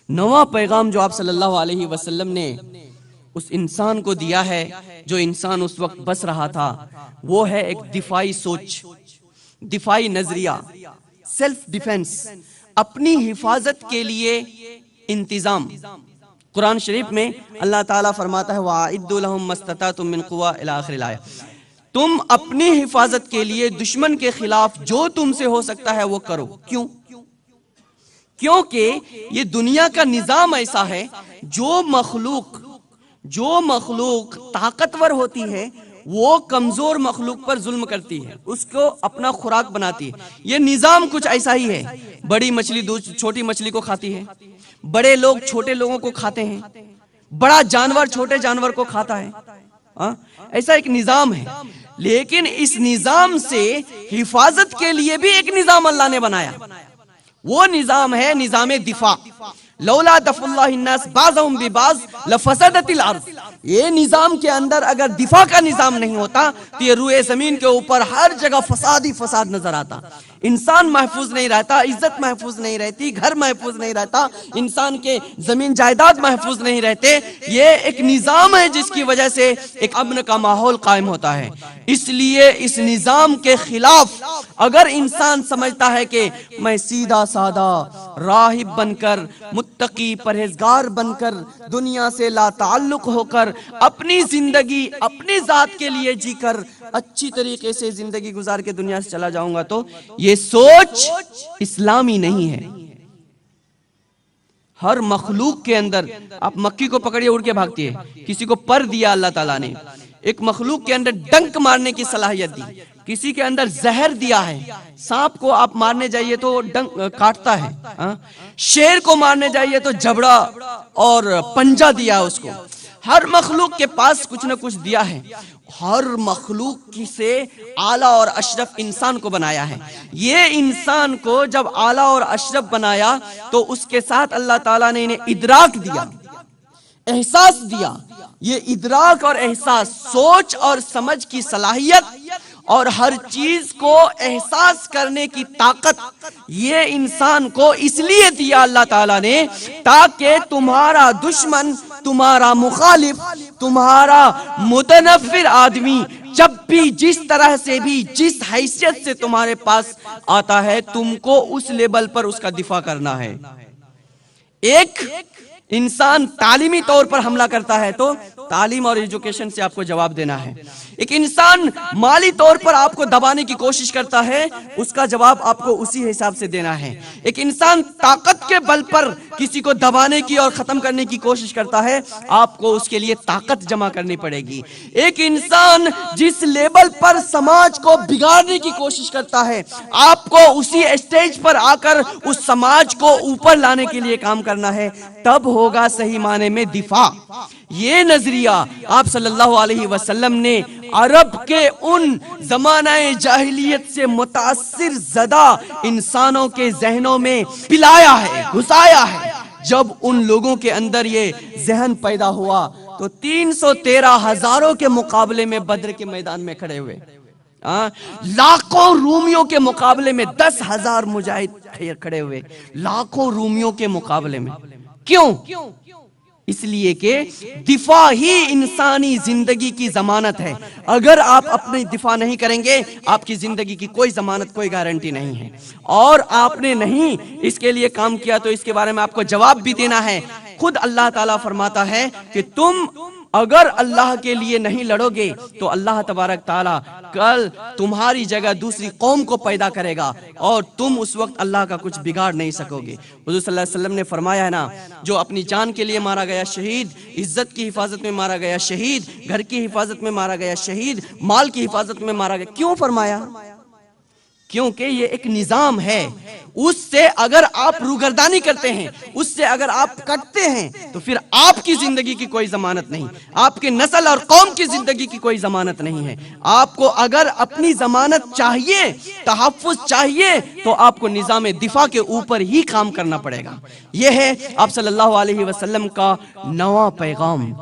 نواں پیغام جو آپ صلی اللہ علیہ وسلم نے اس انسان کو دیا ہے، جو انسان اس وقت بس رہا تھا، وہ ہے ایک دفاعی سوچ، دفاعی نظریہ، سیلف ڈیفenس، اپنی حفاظت کے لیے انتظام۔ قرآن شریف میں اللہ تعالیٰ فرماتا ہے وَأَعِدُّوا لَهُم مَّا اسْتَطَعْتُم مِّن قُوَّةٍ إِلَى آخر الآیہ، تم اپنی حفاظت کے لیے دشمن کے خلاف جو تم سے ہو سکتا ہے وہ کرو۔ کیوں؟ کیونکہ یہ دنیا کا نظام ایسا ہے، جو مخلوق طاقتور ہوتی ہے وہ کمزور مخلوق پر ظلم کرتی ہے، اس کو اپنا خوراک بناتی ہے۔ یہ نظام کچھ ایسا ہی ہے، بڑی مچھلی چھوٹی مچھلی کو کھاتی ہے، بڑے لوگ چھوٹے لوگوں کو کھاتے ہیں، بڑا جانور چھوٹے جانور کو کھاتا ہے، ایسا ایک نظام ہے۔ لیکن اس نظام سے حفاظت کے لیے بھی ایک نظام اللہ نے بنایا، وہ نظام ہے نظام دفاع۔ لولا دفع اللہ الناس بعضهم ببعض لفسدت الارض، یہ نظام کے اندر اگر دفاع کا نظام نہیں ہوتا تو یہ روئے زمین کے اوپر ہر جگہ فساد ہی فساد نظر آتا، انسان محفوظ نہیں رہتا، عزت محفوظ نہیں رہتی، گھر محفوظ نہیں رہتا، انسان کے زمین جائیداد محفوظ نہیں رہتے۔ یہ ایک نظام ہے جس کی وجہ سے ایک امن کا ماحول قائم ہوتا ہے۔ اس لیے اس نظام کے خلاف اگر انسان سمجھتا ہے کہ میں سیدھا سادہ راہب بن کر، متقی پرہیزگار بن کر، دنیا سے لا تعلق ہو کر، اپنی زندگی اپنی ذات کے لیے جی کر اچھی طریقے سے زندگی گزار کے دنیا سے چلا جاؤں گا، تو یہ سوچ اسلامی نہیں ہے۔ ہر مخلوق کے اندر، آپ مکھی کو پکڑیے اڑ کے بھاگتی ہے، کسی کو پر دیا اللہ تعالیٰ نے، ایک مخلوق کے اندر ڈنک مارنے کی صلاحیت دی، کسی کے اندر زہر دیا ہے، سانپ کو آپ مارنے جائیے تو ڈنک کاٹتا ہے، شیر کو مارنے جائیے تو جبڑا اور پنجہ دیا اس کو۔ ہر مخلوق کے پاس کچھ نہ کچھ دیا ہے، ہر مخلوق کی سے اعلیٰ اور اشرف انسان کو بنایا ہے۔ یہ انسان کو جب اعلیٰ اور اشرف بنایا تو اس کے ساتھ اللہ تعالیٰ نے انہیں ادراک دیا، احساس دیا۔ یہ ادراک اور احساس، سوچ اور سمجھ کی صلاحیت اور ہر چیز کو احساس کرنے کی طاقت، یہ انسان کو اس لیے دیا اللہ تعالیٰ نے تاکہ تمہارا دشمن، تمہارا مخالف، تمہارا متنفر آدمی جب بھی جس طرح سے بھی جس حیثیت سے تمہارے پاس آتا ہے، تم کو اس لیول پر اس کا دفاع کرنا ہے۔ ایک انسان تعلیمی طور پر حملہ کرتا ہے تو تعلیم اور ایجوکیشن سے آپ کو جواب دینا ہے۔ ایک انسان مالی طور پر آپ کو دبانے کی کوشش کرتا ہے، اس کا جواب آپ کو اسی حساب سے دینا ہے۔ ایک انسان طاقت کے بل پر کسی کو دبانے کی اور ختم کرنے کی کوشش کرتا ہے، آپ کو اس کے لیے طاقت جمع کرنی پڑے گی۔ ایک انسان جس لیول پر سماج کو بگاڑنے کی کوشش کرتا ہے، آپ کو اسی اسٹیج پر آ کر اس سماج کو اوپر لانے کے لیے کام کرنا ہے، تب ہوگا صحیح معنی میں دفاع۔ یہ نظریہ آپ صلی اللہ علیہ وسلم نے عرب کے ان زمانہ جاہلیت سے متاثر زدہ انسانوں کے ذہنوں میں پلایا ہے، گھسایا ہے۔ جب ان لوگوں کے اندر یہ ذہن پیدا ہوا تو 313 ہزاروں کے مقابلے میں بدر کے میدان میں کھڑے ہوئے، لاکھوں رومیوں کے مقابلے میں 10,000 مجاہد کھڑے ہوئے، لاکھوں رومیوں کے مقابلے میں۔ کیوں؟ اس لیے کہ دفاع ہی انسانی زندگی کی ضمانت ہے۔ اگر آپ اپنی دفاع نہیں کریں گے، آپ کی زندگی کی کوئی ضمانت، کوئی گارنٹی نہیں ہے۔ اور آپ نے نہیں اس کے لیے کام کیا تو اس کے بارے میں آپ کو جواب بھی دینا ہے۔ خود اللہ تعالیٰ فرماتا ہے کہ تم اگر اللہ کے لیے نہیں لڑو گے تو اللہ تبارک تعالیٰ کل تمہاری جگہ دوسری قوم کو پیدا کرے گا اور تم اس وقت اللہ کا کچھ بگاڑ نہیں سکو گے۔ حضور صلی اللہ علیہ وسلم نے فرمایا ہے نا، جو اپنی جان کے لیے مارا گیا شہید، عزت کی حفاظت میں مارا گیا شہید، گھر کی حفاظت میں مارا گیا شہید، مال کی حفاظت میں مارا گیا۔ کیوں فرمایا؟ کیونکہ یہ ایک نظام ہے، اس سے اگر آپ روگردانی کرتے ہیں، اس سے اگر آپ کٹتے ہیں تو پھر آپ کی زندگی کی کوئی ضمانت نہیں، آپ کی نسل اور قوم کی زندگی کی کوئی ضمانت نہیں ہے۔ آپ کو اگر اپنی ضمانت چاہیے، تحفظ چاہیے، تو آپ کو نظام دفاع کے اوپر ہی کام کرنا پڑے گا۔ یہ ہے آپ صلی اللہ علیہ وسلم کا نواں پیغام۔